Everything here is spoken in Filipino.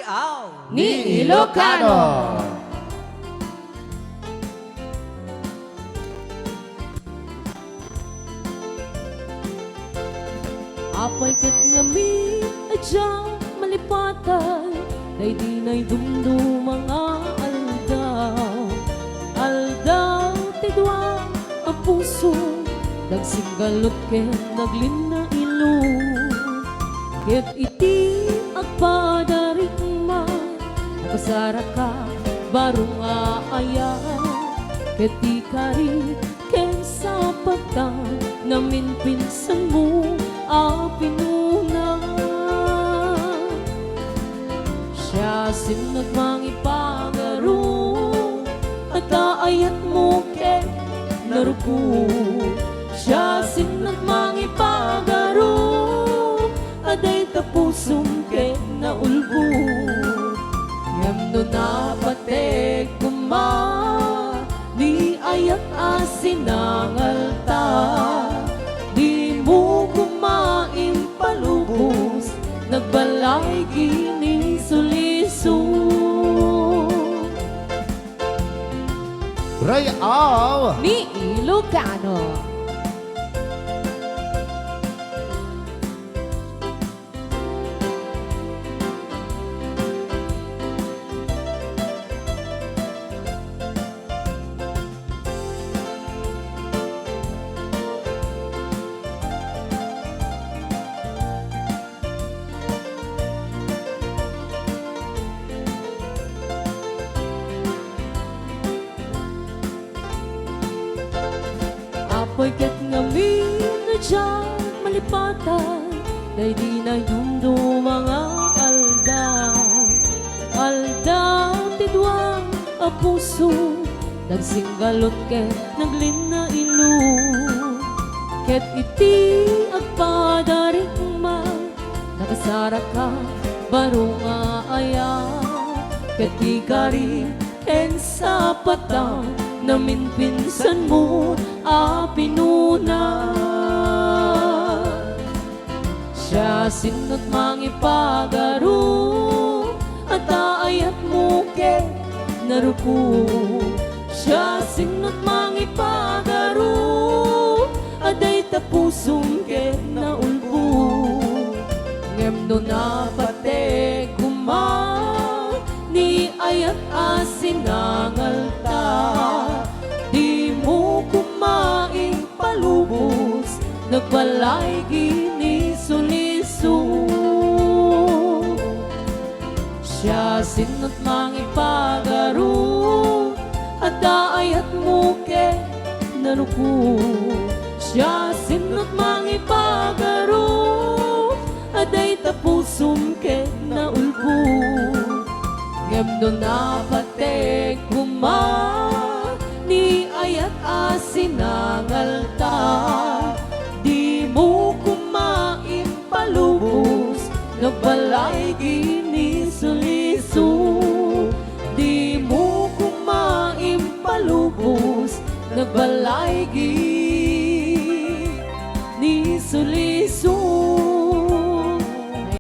Riau ni Ilocano. Apay kat ngami adya malipatay day di na'y dumdum mga aldaw tidwa ang puso nagsinggalot ken naglina ilong ket iti agpadarik man nakasara ka barong aaya ket di kari ken sa pagtan namin pinsan mo pinuna siya sinag mangipagaro at aayat mo ken naruko siya sinag mangipagaro aday tapusong ken naulbo yamno na patek kuma di ayat asinangalta di mo kumain palubos nagbalay gini suliso Riau ni Ilocano. Apoy ket ngamin na dyan malipatan day di na yumdo mga aldaw tidwang a puso nagsinggalot ket naglina ilong ket iti agpadarik man nakasara ka barong aaya ket di kari ken sa patang namin pinsan mo pinuna siya sinot mangipagaro at aayat mo ken naruko siya sinot mangipagaro aday tapusong ken naulbo ngemno na pate kuma ni ayat asinangalta di mo kumain palubos nagbalay gini suliso siya sinot mangipagaro at aayat mo ken naruko siya sinot mangipagaro aday tapusong ken naulbo ngemno na patek kuma ni ayat asinangalta